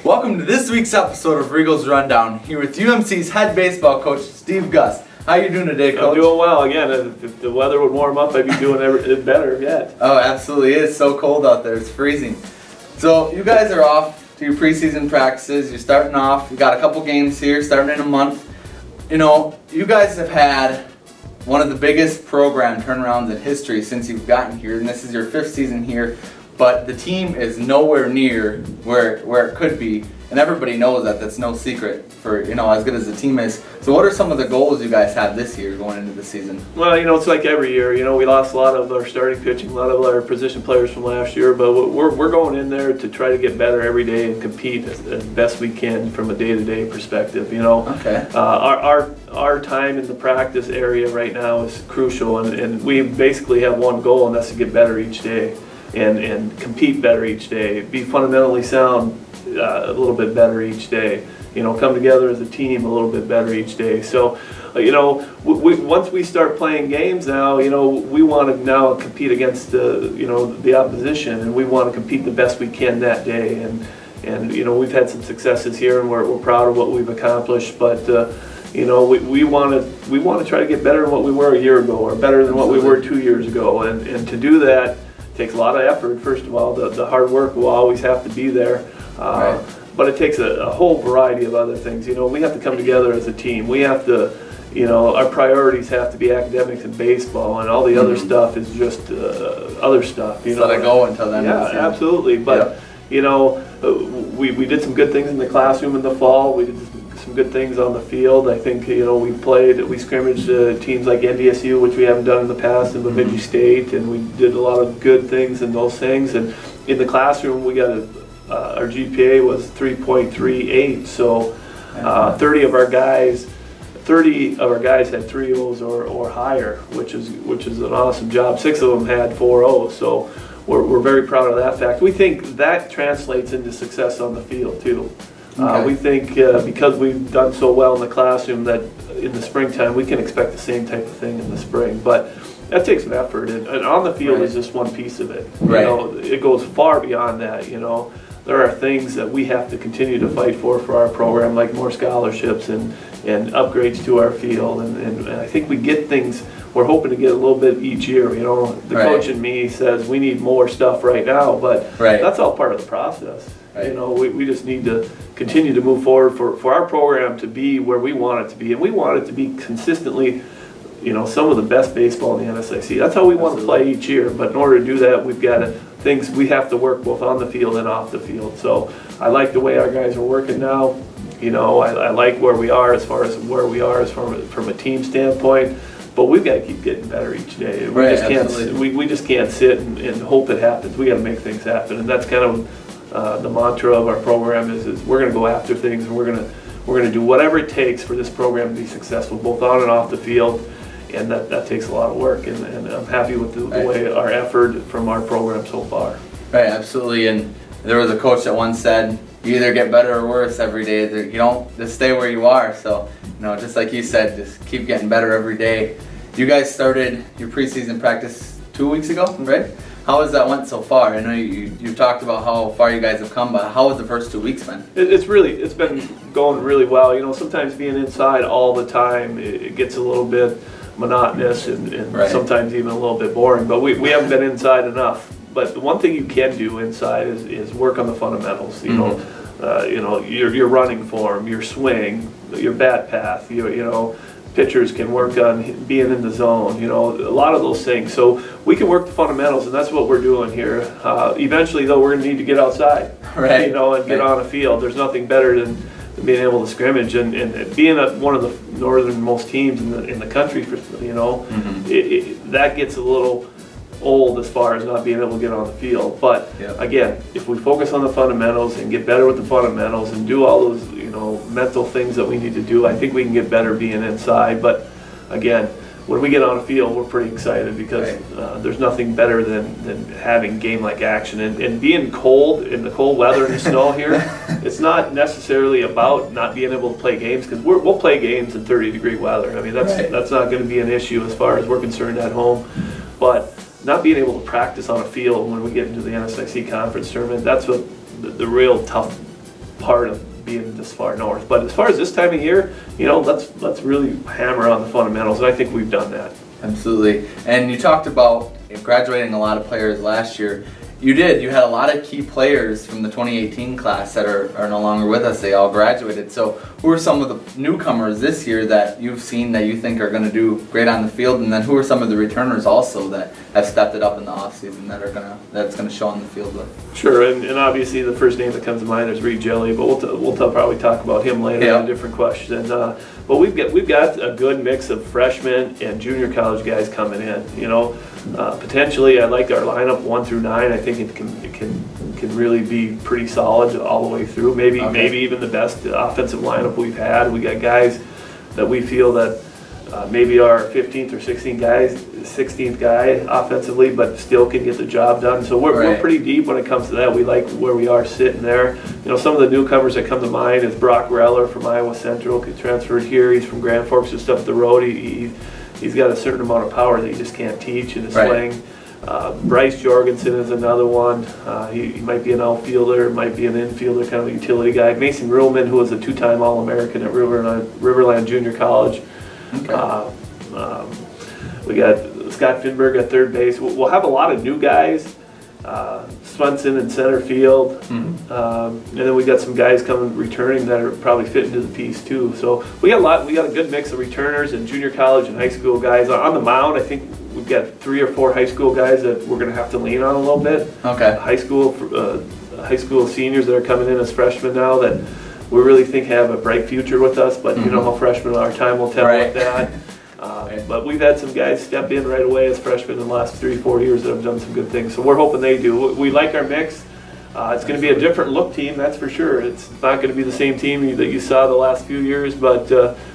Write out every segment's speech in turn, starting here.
Welcome to this week's episode of Regal's Rundown, here with UMC's head baseball coach, Steve Gust. How are you doing today, Coach? I'm doing well. Again, if the weather would warm up, I'd be doing it better yet. Oh, absolutely. It is so cold out there. It's freezing. So you guys are off to your preseason practices. You're starting off. You got a couple games here, starting in a month. You know, you guys have had one of the biggest program turnarounds in history since you've gotten here, and this is your 5th season here. But the team is nowhere near where it could be, and everybody knows that. That's no secret for, you know, as good as the team is. So what are some of the goals you guys have this year going into the season? Well, you know, it's like every year. You know, we lost a lot of our starting pitching, a lot of our position players from last year, but we're going in there to try to get better every day and compete as best we can from a day-to-day perspective. You know, okay. Our time in the practice area right now is crucial, and we basically have one goal, and that's to get better each day. And compete better each day, be fundamentally sound a little bit better each day, you know, come together as a team a little bit better each day. So, you know, once we start playing games now, you know, we want to now compete against the opposition, and we want to compete the best we can that day. And you know, we've had some successes here, and we're proud of what we've accomplished, but you know, we want to try to get better than what we were a year ago, or better than what we were 2 years ago, and to do that takes a lot of effort. First of all, the hard work will always have to be there, right. But it takes a whole variety of other things. You know, we have to come together as a team. We have to, you know, our priorities have to be academics and baseball, and all the other stuff is just other stuff. You know, let it go until then. Yeah, absolutely. But you know, we did some good things in the classroom in the fall. We did some good things on the field. I think, you know, we scrimmaged teams like NDSU, which we haven't done in the past, in Bemidji State, and we did a lot of good things in those things. And in the classroom, we got our GPA was 3.38, so 30 of our guys had 3 O's or higher, which is an awesome job. 6 of them had 4 O's, so we're very proud of that fact. We think that translates into success on the field too. Okay. We think because we've done so well in the classroom that in the springtime we can expect the same type of thing in the spring. But that takes some effort, and on the field is just one piece of it. Right. You know, it goes far beyond that. You know, there are things that we have to continue to fight for our program, like more scholarships and upgrades to our field. And I think we get things. We're hoping to get a little bit each year. You know, the coach in me says we need more stuff right now, but that's all part of the process. You know, we just need to continue to move forward for our program to be where we want it to be, and we want it to be consistently, you know, some of the best baseball in the NSIC. That's how we want to play each year, but in order to do that, we've got things we have to work both on the field and off the field. So I like the way our guys are working now. You know, I like where we are as far as from a team standpoint. But we've got to keep getting better each day. We just can't sit and hope it happens. We got to make things happen, and that's kind of the mantra of our program is we're going to go after things, and we're going to do whatever it takes for this program to be successful, both on and off the field, and that takes a lot of work. And I'm happy with the way our effort from our program so far. Right, absolutely. And there was a coach that once said, you either get better or worse every day. You don't just stay where you are. So, you know, just like you said, just keep getting better every day. You guys started your preseason practice 2 weeks ago, right? How has that went so far? I know you've talked about how far you guys have come, but how has the first 2 weeks been? It's been going really well. You know, sometimes being inside all the time, it gets a little bit monotonous and sometimes even a little bit boring, but we haven't been inside enough. But the one thing you can do inside is work on the fundamentals. You know, your running form, your swing, your bat path. You know, pitchers can work on being in the zone. You know, a lot of those things. So we can work the fundamentals, and that's what we're doing here. Eventually, though, we're going to need to get outside. You know, and get on a field. There's nothing better than being able to scrimmage and being one of the northernmost teams in the country. You know, that gets a little old as far as not being able to get on the field. But again, if we focus on the fundamentals and get better with the fundamentals and do all those, you know, mental things that we need to do, I think we can get better being inside. But again, when we get on the field, we're pretty excited because there's nothing better than having game-like action. And being cold, in the cold weather and the snow here, it's not necessarily about not being able to play games, because we'll play games in 30-degree weather. I mean, that's not going to be an issue as far as we're concerned at home. But not being able to practice on a field when we get into the NSIC conference tournament, that's what the real tough part of being this far north. But as far as this time of year, let's really hammer on the fundamentals, and I think we've done that. Absolutely. And you talked about graduating a lot of players last year. You did. You had a lot of key players from the 2018 class that are no longer with us. They all graduated. So who are some of the newcomers this year that you've seen that you think are going to do great on the field? And then who are some of the returners also that have stepped it up in the offseason that's going to show on the field with? Sure, and obviously the first name that comes to mind is Reed Hjelle, but we'll probably talk about him later in a different question. But we've got a good mix of freshmen and junior college guys coming in. Potentially, I like our lineup 1 through 9. I think it can really be pretty solid all the way through. Maybe even the best offensive lineup we've had. We got guys that we feel that maybe our 15th or 16th guy offensively, but still can get the job done. So we're pretty deep when it comes to that. We like where we are sitting there. Some of the newcomers that come to mind is Brock Reller from Iowa Central, transferred here. He's from Grand Forks, just up the road. He's got a certain amount of power that you just can't teach in his swing. Bryce Jorgensen is another one. He might be an outfielder, might be an infielder, kind of a utility guy. Mason Ruhlman, who was a 2-time All-American at Riverland Junior College. Okay. We got Scott Finberg at third base. We'll have a lot of new guys. Swenson in center field, and then we got some guys returning that are probably fitting to the piece too. So we got a good mix of returners and junior college and high school guys on the mound. I think we've got 3 or 4 high school guys that we're going to have to lean on a little bit. Okay. High school seniors that are coming in as freshmen now that we really think have a bright future with us. But you know how freshmen are. Time will tell with that. But we've had some guys step in right away as freshmen in the last 3-4 years that have done some good things. So we're hoping they do. We like our mix. It's going to be a different look team, that's for sure. It's not going to be the same team that you saw the last few years, but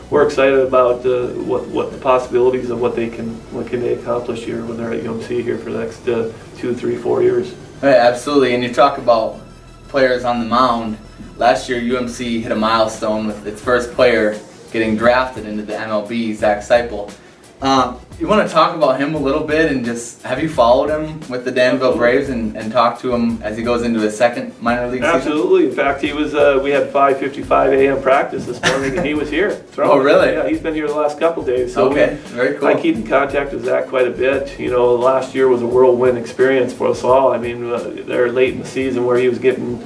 we're excited about what the possibilities of what can they accomplish here when they're at UMC here for the next 2, 3, 4 years. Right, absolutely. And you talk about players on the mound. Last year, UMC hit a milestone with its first player getting drafted into the MLB, Zach Seipel. You want to talk about him a little bit, and just have you followed him with the Danville Braves and talked to him as he goes into his second minor league season? Absolutely. In fact, he was. We had 5:55 a.m. practice this morning, and he was here. Oh, really? Yeah, he's been here the last couple days. So okay, very cool. I keep in contact with Zach quite a bit. Last year was a whirlwind experience for us all. I mean, they're late in the season where he was getting,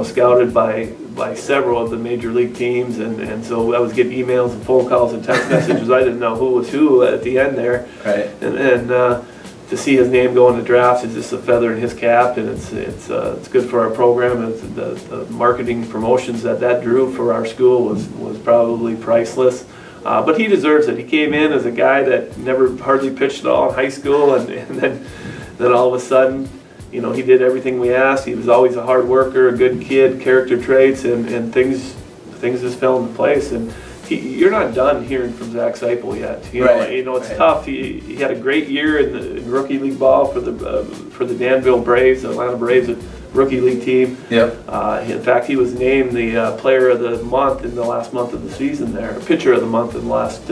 scouted by several of the major league teams, and so I was getting emails and phone calls and text messages. I didn't know who was who at the end there. Right. And to see his name go into drafts is just a feather in his cap, and it's good for our program. The marketing promotions that drew for our school was probably priceless. But he deserves it. He came in as a guy that never hardly pitched at all in high school, and then all of a sudden, he did everything we asked. He was always a hard worker, a good kid, character traits, and things just fell into place. And you're not done hearing from Zach Seipel yet. It's tough. He had a great year in rookie league ball for the Danville Braves, the Atlanta Braves, rookie league team. Yep. In fact, he was named the player of the month in the last month of the season there, pitcher of the month in the last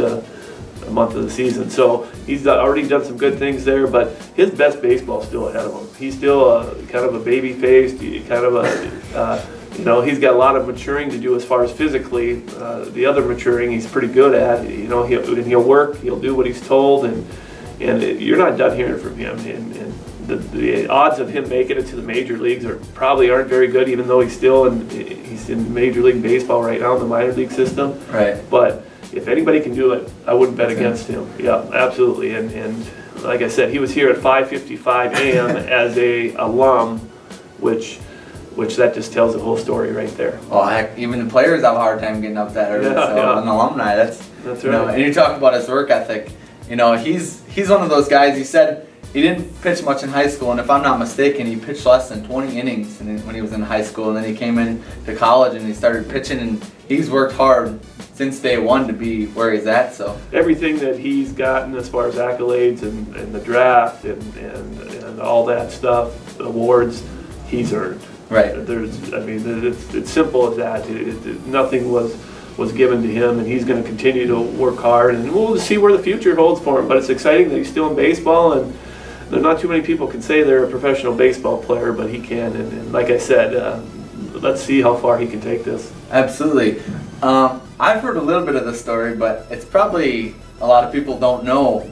month of the season. So he's already done some good things there, but his best baseball is still ahead of him. He's still kind of a baby-faced, kind of a, he's got a lot of maturing to do as far as physically. The other maturing he's pretty good at. He'll work, he'll do what he's told, and you're not done hearing from him. And the odds of him making it to the major leagues probably aren't very good, even though he's in Major League Baseball right now in the minor league system. Right. But if anybody can do it, I wouldn't bet against him. Yeah, absolutely. And like I said, he was here at 5:55 a.m. as a alum, which that just tells the whole story right there. Oh, heck, even the players have a hard time getting up that early. An alumni, that's right. And you talk about his work ethic. He's one of those guys. He said he didn't pitch much in high school, and if I'm not mistaken, he pitched less than 20 innings when he was in high school, and then he came in to college and he started pitching, and he's worked hard since day one to be where he's at. So everything that he's gotten as far as accolades and the draft and all that stuff, awards, he's earned. Right. It's simple as that. Nothing was given to him, and he's going to continue to work hard, and we'll see where the future holds for him. But it's exciting that he's still in baseball, and there's not too many people can say they're a professional baseball player, but he can. And like I said, let's see how far he can take this. Absolutely. I've heard a little bit of the story, but it's probably a lot of people don't know.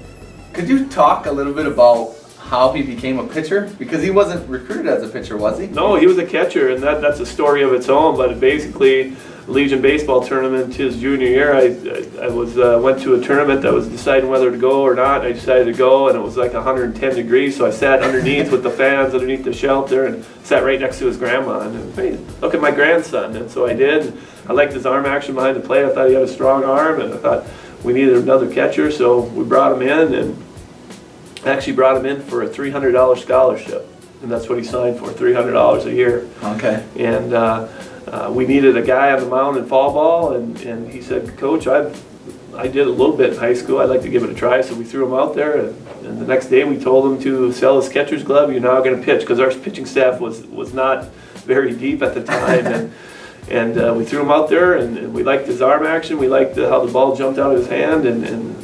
Could you talk a little bit about how he became a pitcher? Because he wasn't recruited as a pitcher, was he? No, he was a catcher, and that's a story of its own. But basically, Legion baseball tournament his junior year, I went to a tournament that was deciding whether to go or not. I decided to go, and it was like 110 degrees, so I sat underneath with the fans underneath the shelter and sat right next to his grandma. And hey, look at my grandson. And so I did. I liked his arm action behind the plate. I thought he had a strong arm, and I thought we needed another catcher, so we brought him in, and actually brought him in for a $300 scholarship, and that's what he signed for, $300 a year. Okay. And we needed a guy on the mound in fall ball, and he said, Coach, I did a little bit in high school. I'd like to give it a try. So we threw him out there, and the next day we told him to sell his catcher's glove. You're now going to pitch, because our pitching staff was not very deep at the time. And we threw him out there, and we liked his arm action. We liked how the ball jumped out of his hand, and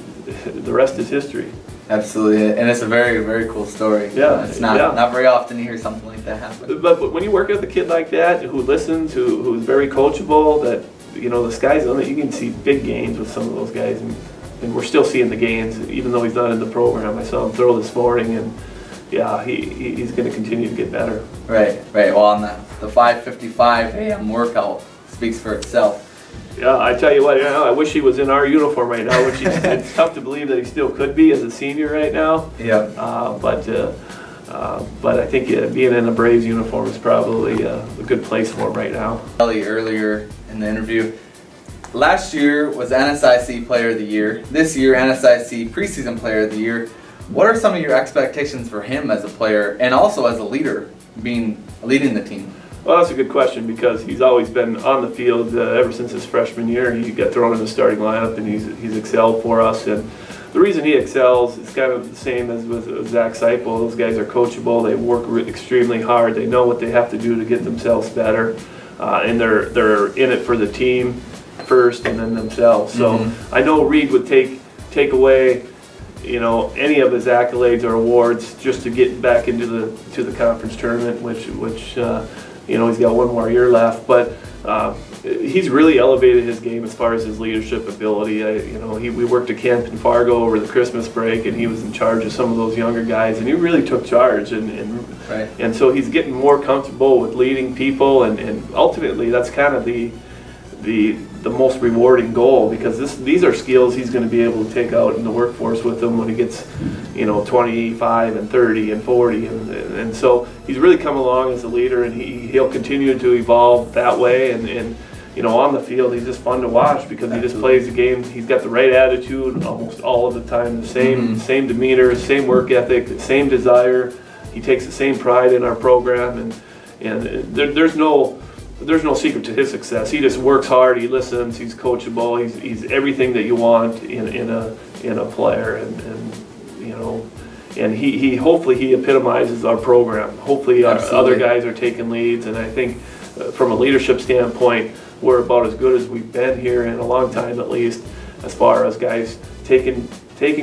the rest is history. Absolutely, and it's a very, very cool story. Yeah, it's not very often you hear something like that happen. But when you work with a kid like that, who listens, who's very coachable, that the sky's the limit. You can see big gains with some of those guys, and we're still seeing the gains, even though he's not in the program. I saw him throw this morning, and yeah, he's going to continue to get better. Right. Well, on the 5:55 a.m. workout speaks for itself. Yeah, I tell you what, I wish he was in our uniform right now, which it's tough to believe that he still could be as a senior right now. Yeah. But I think being in a Braves uniform is probably a good place for him right now. Earlier in the interview, last year was NSIC Player of the Year. This year, NSIC Preseason Player of the Year. What are some of your expectations for him as a player and also as a leader, leading the team? Well, that's a good question, because he's always been on the field ever since his freshman year. He got thrown in the starting lineup, and he's excelled for us. And the reason he excels is kind of the same as with Zach Seipel. Those guys are coachable. They work extremely hard. They know what they have to do to get themselves better, and they're in it for the team first and then themselves. So I know Reed would take away any of his accolades or awards just to get back into the conference tournament, which he's got one more year left, but he's really elevated his game as far as his leadership ability. We worked at camp in Fargo over the Christmas break, and he was in charge of some of those younger guys, and he really took charge, and so he's getting more comfortable with leading people, and ultimately that's kind of the most rewarding goal, because these are skills he's going to be able to take out in the workforce with him when he gets 25 and 30 and 40, and so he's really come along as a leader, and he'll continue to evolve that way, and on the field he's just fun to watch, because he just plays the game. He's got the right attitude almost all of the time, the same demeanor, same work ethic, the same desire. He takes the same pride in our program, and there's no secret to his success. He just works hard. He listens. He's coachable. He's everything that you want in a player, and he hopefully he epitomizes our program. Hopefully other guys are taking leads, and I think from a leadership standpoint, we're about as good as we've been here in a long time, at least, as far as guys taking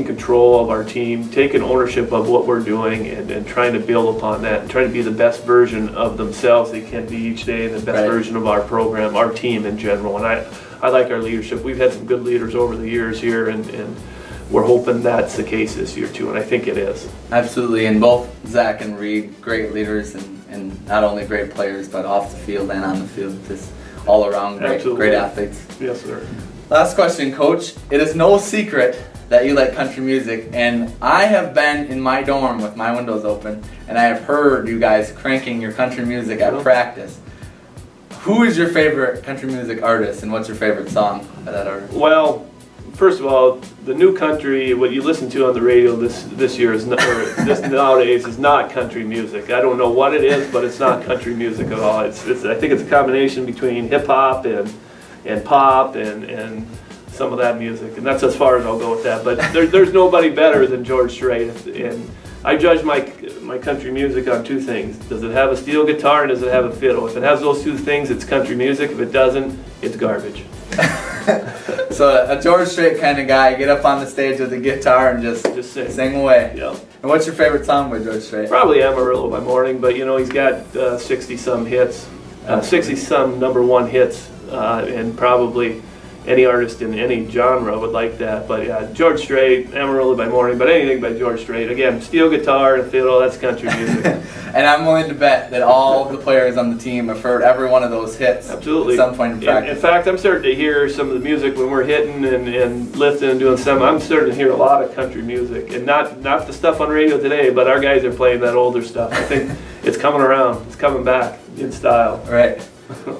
control of our team, taking ownership of what we're doing, and trying to build upon that, and trying to be the best version of themselves they can be each day, and the best version of our program, our team in general. And I like our leadership. We've had some good leaders over the years here, and we're hoping that's the case this year too, and I think it is. Absolutely, and both Zach and Reed, great leaders, and not only great players, but off the field and on the field, just all around great athletes. Yes, sir. Last question, Coach. It is no secret that you like country music, and I have been in my dorm with my windows open, and I have heard you guys cranking your country music at practice. Who is your favorite country music artist, and what's your favorite song by that artist? Well, first of all, the new country, what you listen to on the radio this year is not, or this nowadays is not country music. I don't know what it is, but it's not country music at all. I think it's a combination between hip hop and pop and some of that music, and that's as far as I'll go with that. But there's nobody better than George Strait, and I judge my country music on two things. Does it have a steel guitar, and does it have a fiddle? If it has those two things, it's country music. If it doesn't, it's garbage. So a George Strait kind of guy, get up on the stage with a guitar and just sing away. Yeah. And what's your favorite song by George Strait? Probably Amarillo by Morning, but he's got 60-some hits. 60-some #1 hits, and probably any artist in any genre would like that. But yeah, George Strait, Amarillo by Morning, but anything by George Strait. Again, steel guitar and fiddle, that's country music. And I'm willing to bet that all of the players on the team have heard every one of those hits. Absolutely. At some point in practice. In fact, I'm starting to hear some of the music when we're hitting and lifting and doing some. I'm starting to hear a lot of country music, and not the stuff on radio today, but our guys are playing that older stuff. I think it's coming around. It's coming back in style. Right.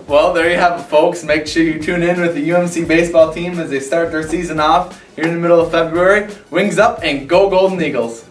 Well, there you have it, folks. Make sure you tune in with the UMC baseball team as they start their season off here in the middle of February. Wings up and go Golden Eagles!